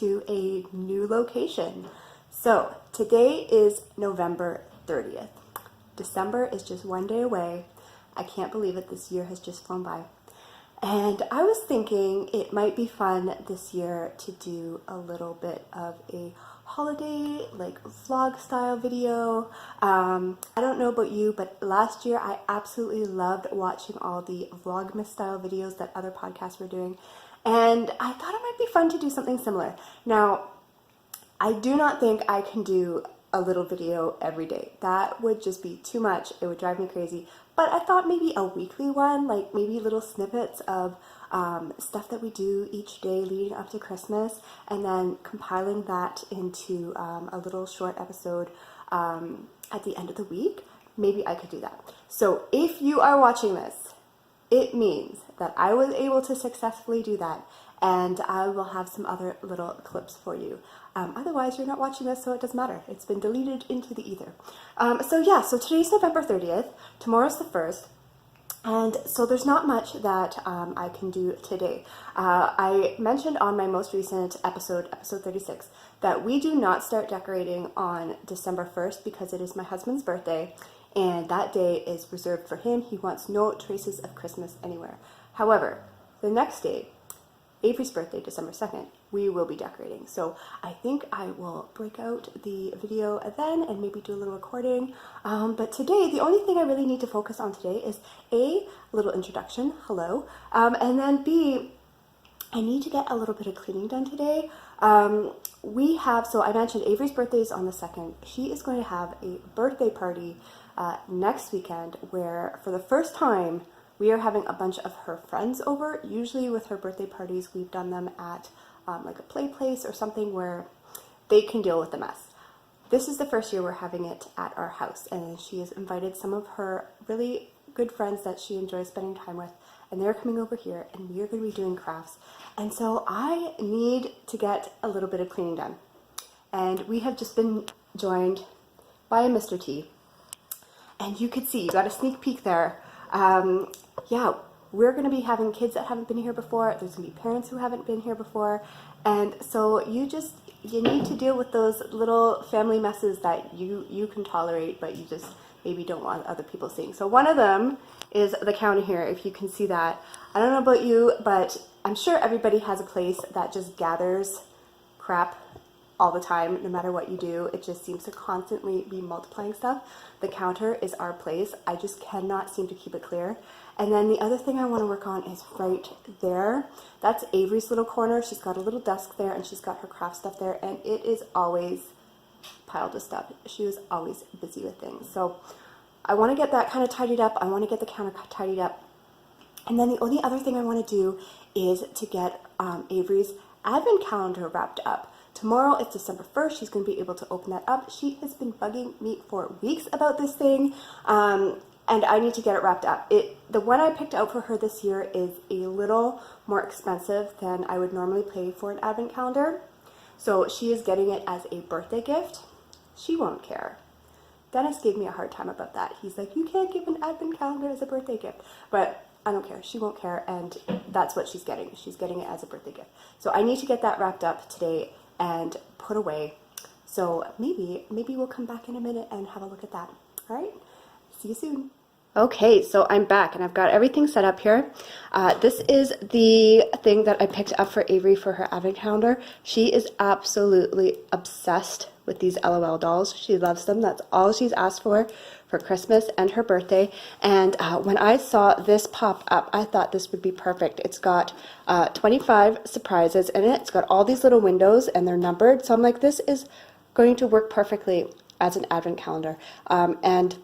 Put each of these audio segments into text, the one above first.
to a new location. So today is November 30th. December is just one day away. I can't believe it, this year has just flown by. And I was thinking it might be fun this year to do a little bit of a holiday, like vlog style video. I don't know about you, but last year I absolutely loved watching all the Vlogmas style videos that other podcasts were doing. And I thought it might be fun to do something similar. Now, I do not think I can do a little video every day. That would just be too much. It would drive me crazy. But I thought maybe a weekly one, like maybe little snippets of stuff that we do each day leading up to Christmas, and then compiling that into a little short episode at the end of the week. Maybe I could do that. So if you are watching this, it means that I was able to successfully do that, and I will have some other little clips for you. Otherwise, you're not watching this, so it doesn't matter. It's been deleted into the ether. So today's November 30th. Tomorrow's the 1st. And so there's not much that I can do today. I mentioned on my most recent episode 36, that we do not start decorating on December 1st because it is my husband's birthday, and that day is reserved for him. He wants no traces of Christmas anywhere. However, the next day, Avery's birthday, December 2nd, we will be decorating. So I think I will break out the video then and maybe do a little recording. But today, the only thing I really need to focus on today is A, a little introduction, hello, and then B, I need to get a little bit of cleaning done today. So I mentioned Avery's birthday is on the 2nd. She is going to have a birthday party next weekend where for the first time, we are having a bunch of her friends over. Usually with her birthday parties, we've done them at like a play place or something where they can deal with the mess. This is the first year we're having it at our house, and she has invited some of her really good friends that she enjoys spending time with, and they're coming over here, and we are going to be doing crafts. And so I need to get a little bit of cleaning done. And we have just been joined by a Mr. T. And you could see, you got a sneak peek there. Yeah, we're going to be having kids that haven't been here before. There's going to be parents who haven't been here before. And so you need to deal with those little family messes that you can tolerate, but you just maybe don't want other people seeing. So one of them is the counter here, if you can see that. I don't know about you, but I'm sure everybody has a place that just gathers crap all the time, no matter what you do. It just seems to constantly be multiplying stuff. The counter is our place. I just cannot seem to keep it clear. And then the other thing I want to work on is right there. That's Avery's little corner. She's got a little desk there, and she's got her craft stuff there, and it is always piled with stuff. She was always busy with things. So I want to get that kind of tidied up. I want to get the counter tidied up. And then the only other thing I want to do is to get Avery's advent calendar wrapped up. Tomorrow is December 1st. She's going to be able to open that up. She has been bugging me for weeks about this thing, and I need to get it wrapped up. The one I picked out for her this year is a little more expensive than I would normally pay for an advent calendar. So she is getting it as a birthday gift. She won't care. Dennis gave me a hard time about that. He's like, you can't give an advent calendar as a birthday gift. But I don't care. She won't care, and that's what she's getting. She's getting it as a birthday gift. So I need to get that wrapped up today and put away. So maybe we'll come back in a minute and have a look at that. All right, see you soon. Okay, so I'm back and I've got everything set up here. This is the thing that I picked up for Avery for her advent calendar. She is absolutely obsessed with these LOL dolls. She loves them. That's all she's asked for Christmas and her birthday. And when I saw this pop up, I thought this would be perfect. It's got 25 surprises in it. It's got all these little windows and they're numbered. So I'm like, this is going to work perfectly as an advent calendar. And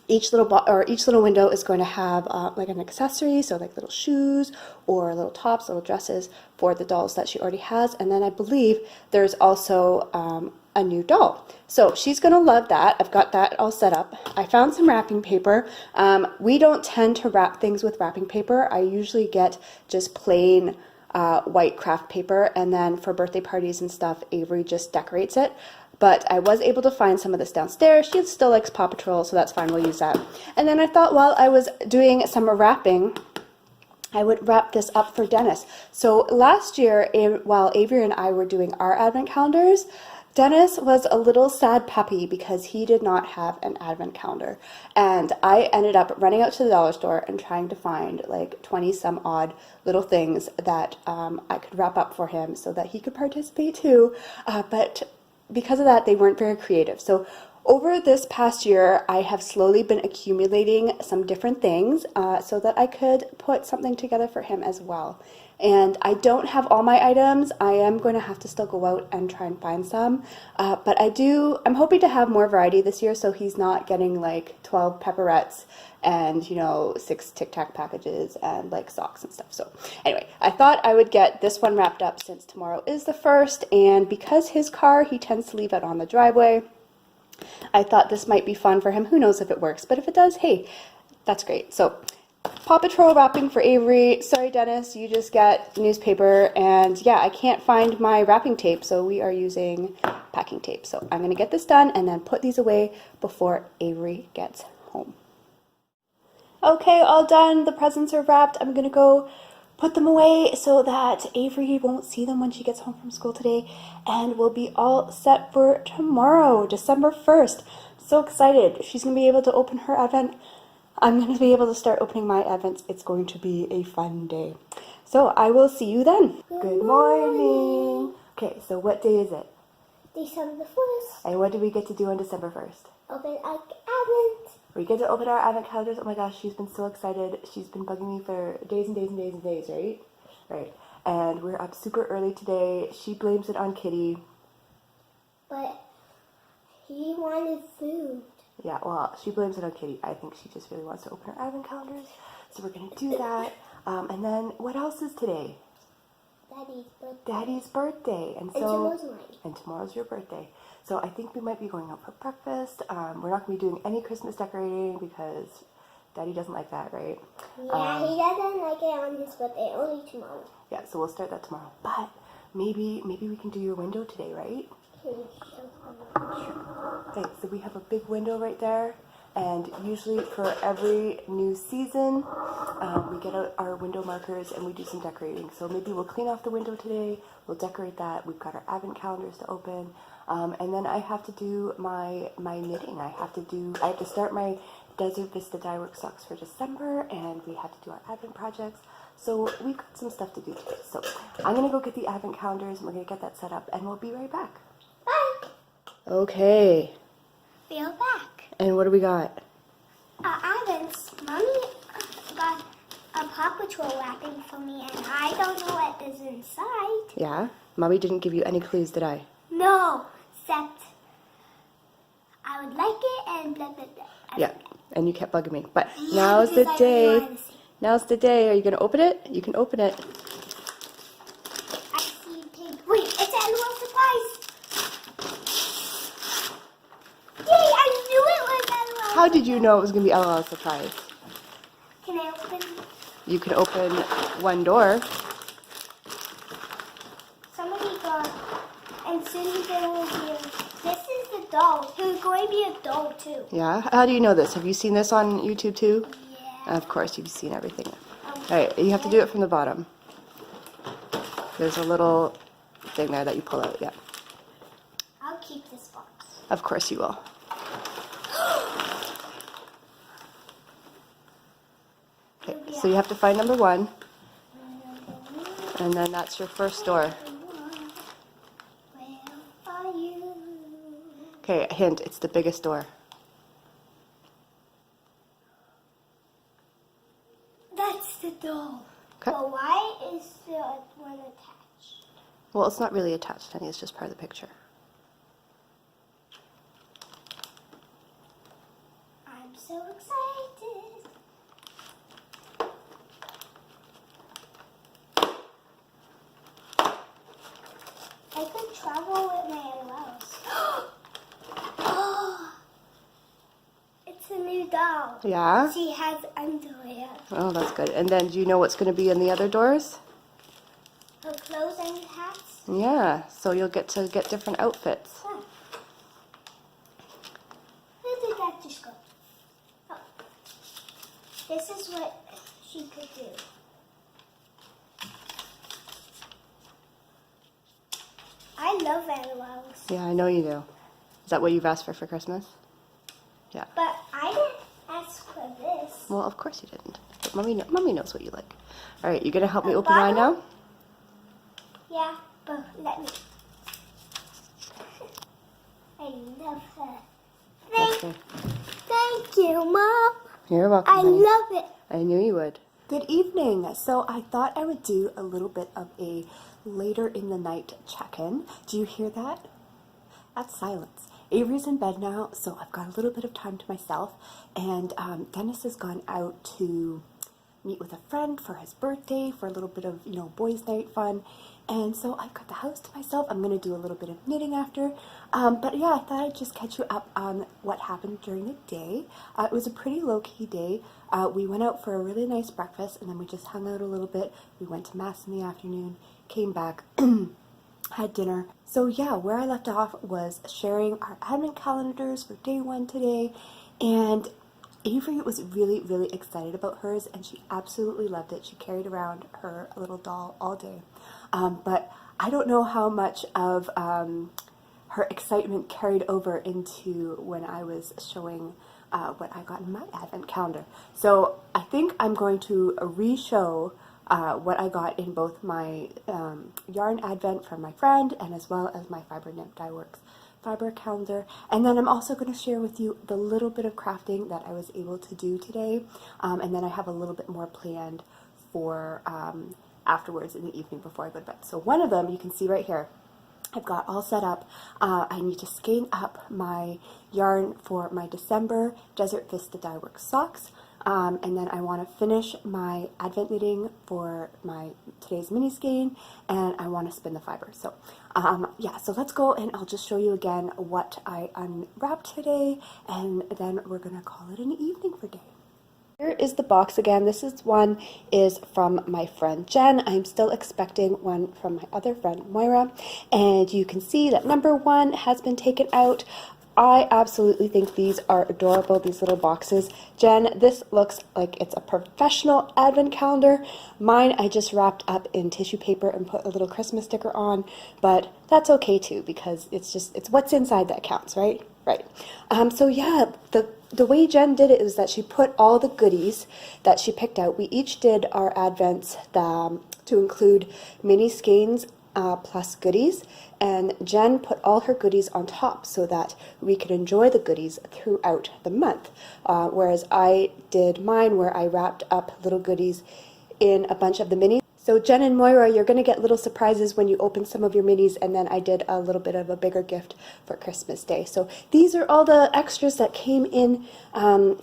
each little window is going to have like an accessory, so like little shoes or little tops, little dresses for the dolls that she already has. And then I believe there's also a new doll. So she's going to love that. I've got that all set up. I found some wrapping paper. We don't tend to wrap things with wrapping paper. I usually get just plain white craft paper, and then for birthday parties and stuff, Avery just decorates it. But I was able to find some of this downstairs. She still likes Paw Patrol, so that's fine. We'll use that. And then I thought while I was doing some wrapping, I would wrap this up for Dennis. So last year, while Avery and I were doing our advent calendars, Dennis was a little sad puppy because he did not have an advent calendar. And I ended up running out to the dollar store and trying to find like 20 some odd little things that I could wrap up for him so that he could participate too. But because of that, they weren't very creative. So over this past year, I have slowly been accumulating some different things so that I could put something together for him as well. And I don't have all my items. I am going to have to still go out and try and find some. But I'm hoping to have more variety this year so he's not getting like 12 pepperettes and, 6 Tic Tac packages and like socks and stuff. So anyway, I thought I would get this one wrapped up since tomorrow is the 1st. And because his car, he tends to leave it on the driveway, I thought this might be fun for him. Who knows if it works, but if it does, hey, that's great. So Paw Patrol wrapping for Avery. Sorry, Dennis, you just got newspaper, and yeah, I can't find my wrapping tape, so we are using packing tape. So I'm going to get this done and then put these away before Avery gets home. Okay, all done. The presents are wrapped. I'm going to go put them away so that Avery won't see them when she gets home from school today, and we'll be all set for tomorrow, December 1st. So excited. She's going to be able to open her advent. I'm going to be able to start opening my advents. It's going to be a fun day. So I will see you then. Good morning. Okay, so what day is it? December 1st. And what do we get to do on December 1st? Open our advent. We get to open our advent calendars. Oh my gosh, she's been so excited. She's been bugging me for days and days and days and days, right? Right. And we're up super early today. She blames it on Kitty. But he wanted food. Yeah, well, she blames it on Kitty. I think she just really wants to open her advent calendars. So we're going to do that. And then what else is today? Daddy's birthday. Daddy's birthday. And tomorrow's mine. And tomorrow's your birthday. So I think we might be going out for breakfast. We're not going to be doing any Christmas decorating because Daddy doesn't like that, right? Yeah, he doesn't like it on his birthday, only tomorrow. Yeah, so we'll start that tomorrow. But maybe we can do your window today, right? Okay, so we have a big window right there. And usually for every new season, we get out our window markers and we do some decorating. So maybe we'll clean off the window today. We'll decorate that. We've got our advent calendars to open. And then I have to do my knitting. I have to start my Desert Vista Dyework socks for December, and we have to do our advent projects. So we've got some stuff to do today. So I'm going to go get the advent calendars, and we're going to get that set up, and we'll be right back. Bye. Okay. We're back. And what do we got? Advents. Mommy got a Paw Patrol wrapping for me, and I don't know what is inside. Yeah? Mommy didn't give you any clues, did I? No, except I would like it and blah, blah, blah. Yeah, and you kept bugging me. But Yeah, now's the because I day. really wanted to see. Now's the day. Are you going to open it? You can open it. I see pig. Wait, it's a little surprise. Yay, I knew it was LOL. How did you know it was going to be LOL surprise? Can I open? You can open one door. Somebody got, and soon there will be this is the doll. There's going to be a doll too. Yeah? How do you know this? Have you seen this on YouTube too? Yeah. Of course, you've seen everything. All right, you have to do it from the bottom. There's a little thing there that you pull out, yeah. I'll keep this box. Of course you will. Okay, so you have to find number 1, and then that's your first door. Where are you? Okay, a hint, it's the biggest door. That's the doll. Okay. But why is the one attached? Well, it's not really attached, honey, it's just part of the picture. I'm so excited. I could travel with my LOLs. Oh, it's a new doll. Yeah? She has underwear. Oh, that's good. And then do you know what's going to be in the other doors? Her clothes and hats. Yeah, so you'll get to get different outfits. Huh. Where did that just go? Oh. This is what she could do. love animals. Yeah, I know you do. Is that what you've asked for Christmas? Yeah. But I didn't ask for this. Well, of course you didn't. But Mommy knows what you like. All right, you gonna help me A open mine now? bottle? Yeah, but let me. I love her. Okay. Thank you, Mom. You're welcome. I honey. love it. I knew you would. Good evening. So I thought I would do a little bit of a later in the night check-in. Do you hear that? That's silence. Avery's in bed now, so I've got a little bit of time to myself. And Dennis has gone out to meet with a friend for his birthday for a little bit of, boys' night fun. And so I've got the house to myself. I'm going to do a little bit of knitting after. But yeah, I thought I'd just catch you up on what happened during the day. It was a pretty low-key day. We went out for a really nice breakfast, and then we just hung out a little bit. We went to Mass in the afternoon, came back, had dinner. So yeah, where I left off was sharing our advent calendars for day 1 today. And Avery was really, really excited about hers, and she absolutely loved it. She carried around her little doll all day. But I don't know how much of her excitement carried over into when I was showing what I got in my advent calendar. So I think I'm going to re-show what I got in both my yarn advent from my friend and as well as my Fiber Knit Dye Works fiber calendar. And then I'm also going to share with you the little bit of crafting that I was able to do today. And then I have a little bit more planned for afterwards in the evening before I go to bed. So one of them you can see right here. I've got all set up. I need to skein up my yarn for my December Desert Vista Dye Works socks. And then I want to finish my advent knitting for my today's mini skein, and I want to spin the fiber. So yeah, so let's go and I'll just show you again what I unwrapped today, and then we're gonna call it an evening for day. Here is the box again. This is from my friend Jen. I'm still expecting one from my other friend Moira, and you can see that number 1 has been taken out. I absolutely think these are adorable, these little boxes. Jen, this looks like it's a professional advent calendar. Mine I just wrapped up in tissue paper and put a little Christmas sticker on, but that's okay too, because it's what's inside that counts, right? Right. So yeah, the way Jen did it is that she put all the goodies that she picked out. We each did our advents to include mini skeins plus goodies, and Jen put all her goodies on top so that we could enjoy the goodies throughout the month, whereas I did mine where I wrapped up little goodies in a bunch of the minis. So Jen and Moira, you're going to get little surprises when you open some of your minis, and then I did a little bit of a bigger gift for Christmas Day. So these are all the extras that came in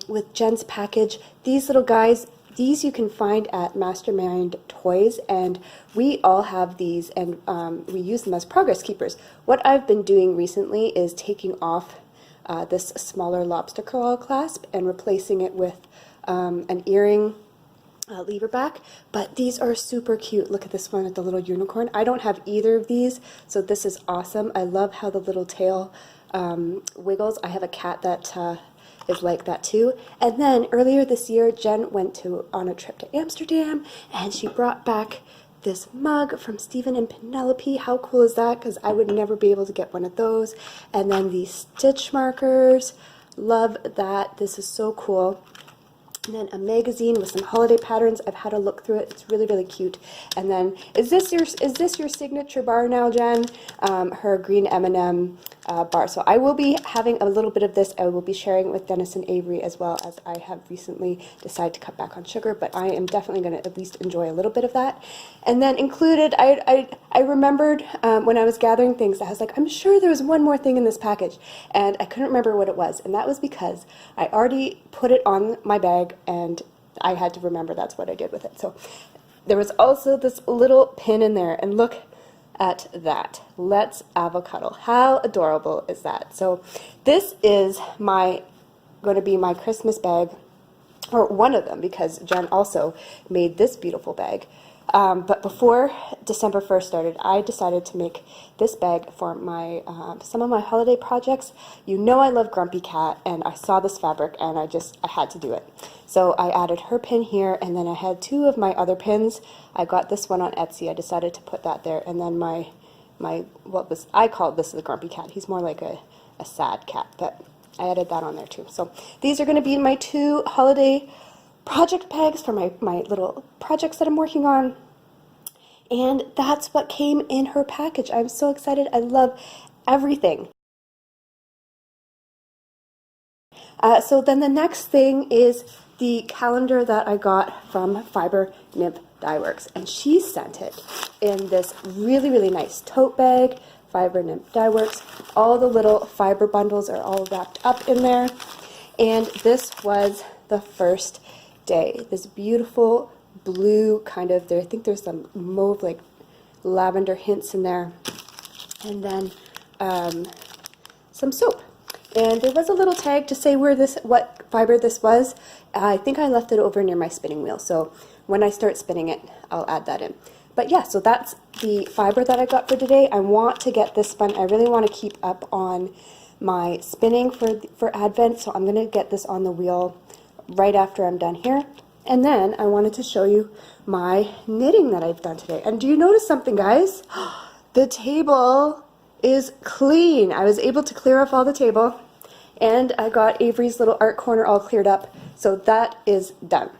with Jen's package. These little guys, these you can find at Mastermind Toys, and we all have these, and we use them as progress keepers. What I've been doing recently is taking off this smaller lobster claw clasp and replacing it with an earring lever back, but these are super cute. Look at this one with the little unicorn. I don't have either of these, so this is awesome. I love how the little tail wiggles. I have a cat that is like that too. And then earlier this year, Jen went on a trip to Amsterdam, and she brought back this mug from Stephen and Penelope. How cool is that? Because I would never be able to get one of those. And then these stitch markers. Love that. This is so cool. And then a magazine with some holiday patterns. I've had a look through it. It's really, really cute. And then, is this your signature bar now, Jen? Her green M&M bar. So I will be having a little bit of this. I will be sharing it with Dennis and Avery, as well as I have recently decided to cut back on sugar, but I am definitely going to at least enjoy a little bit of that. And then included, I remembered when I was gathering things, I was like, I'm sure there was one more thing in this package, and I couldn't remember what it was, and that was because I already put it on my bag, and I had to remember that's what I did with it. So there was also this little pin in there, and look at that. Let's avocado. How adorable is that? So this is going to be my Christmas bag, or one of them, because Jen also made this beautiful bag. But before December 1st started, I decided to make this bag for my some of my holiday projects. You know I love Grumpy Cat, and I saw this fabric, and I had to do it. So I added her pin here, and then I had 2 of my other pins. I got this one on Etsy. I decided to put that there, and then my I called this the grumpy cat. He's more like a sad cat, but I added that on there too. So these are going to be my 2 holiday project bags for my little projects that I'm working on. And that's what came in her package. I'm so excited. I love everything. So then the next thing is the calendar that I got from Fiber Nymph Dye Works, and she sent it in this really, really nice tote bag. Fiber Nymph Dye Works. All the little fiber bundles are all wrapped up in there, and this was the first day. This beautiful blue kind of, I think there's some mauve, like lavender hints in there, and then some soap. And there was a little tag to say what fiber this was. I think I left it over near my spinning wheel, so when I start spinning it, I'll add that in. But yeah, so that's the fiber that I got for today. I want to get this spun. I really want to keep up on my spinning for Advent, so I'm going to get this on the wheel right after I'm done here. And then I wanted to show you my knitting that I've done today. And do you notice something, guys? The table is clean. I was able to clear off all the table, and I got Avery's little art corner all cleared up, so that is done.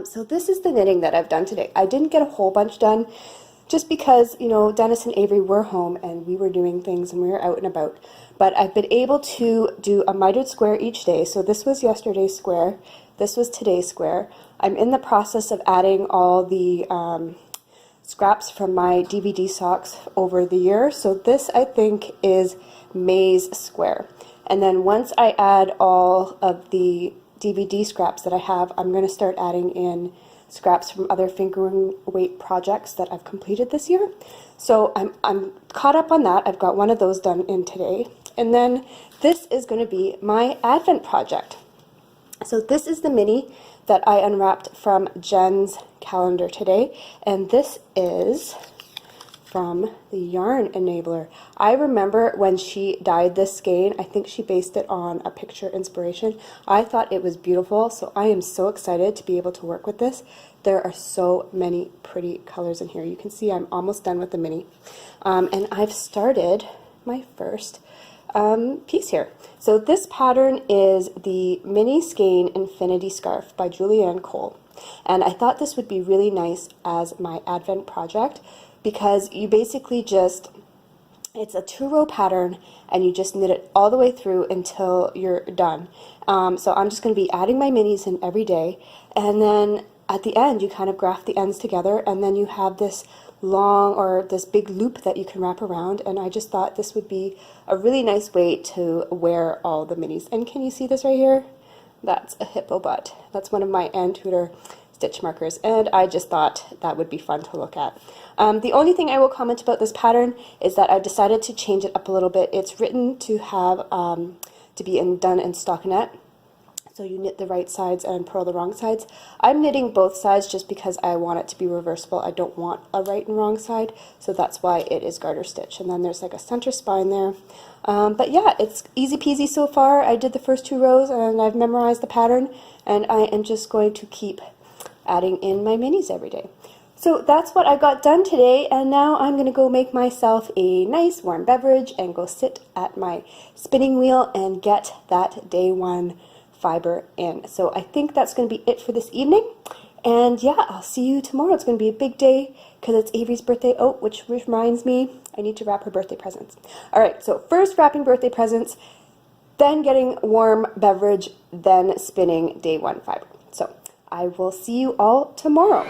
So this is the knitting that I've done today. I didn't get a whole bunch done just because, you know, Dennis and Avery were home and we were doing things and we were out and about. But I've been able to do a mitered square each day. So this was yesterday's square. This was today's square. I'm in the process of adding all the scraps from my DVD socks over the year. So this, I think, is May's square. And then once I add all of the DVD scraps that I have, I'm going to start adding in scraps from other fingering weight projects that I've completed this year. So I'm caught up on that. I've got one of those done in today. And then this is going to be my Advent project. So this is the mini that I unwrapped from Jen's calendar today, and this is from the Yarn Enabler. I remember when she dyed this skein, I think she based it on a picture inspiration. I thought it was beautiful, so I am so excited to be able to work with this. There are so many pretty colors in here. You can see I'm almost done with the mini. And I've started my first piece here. So this pattern is the Mini Skein Infinity Scarf by Julianne Cole. And I thought this would be really nice as my Advent project, because you basically just, it's a 2-row pattern and you just knit it all the way through until you're done. So I'm just going to be adding my minis in every day, and then at the end you kind of graft the ends together, and then you have this long, or this big loop that you can wrap around. And I just thought this would be a really nice way to wear all the minis. And can you see this right here? That's a hippo butt. That's one of my Ann Tudor stitch markers, and I just thought that would be fun to look at. The only thing I will comment about this pattern is that I decided to change it up a little bit. It's written to have to be done in stockinette, so you knit the right sides and purl the wrong sides. I'm knitting both sides just because I want it to be reversible. I don't want a right and wrong side, so that's why it is garter stitch. And then there's like a center spine there. But yeah, it's easy peasy so far. I did the first 2 rows and I've memorized the pattern, and I am just going to keep adding in my minis every day. So that's what I got done today, and now I'm going to go make myself a nice warm beverage and go sit at my spinning wheel and get that day 1 fiber in. So I think that's going to be it for this evening, and yeah, I'll see you tomorrow. It's going to be a big day because it's Avery's birthday. Oh, which reminds me, I need to wrap her birthday presents. Alright, so first wrapping birthday presents, then getting warm beverage, then spinning day 1 fiber. So I will see you all tomorrow.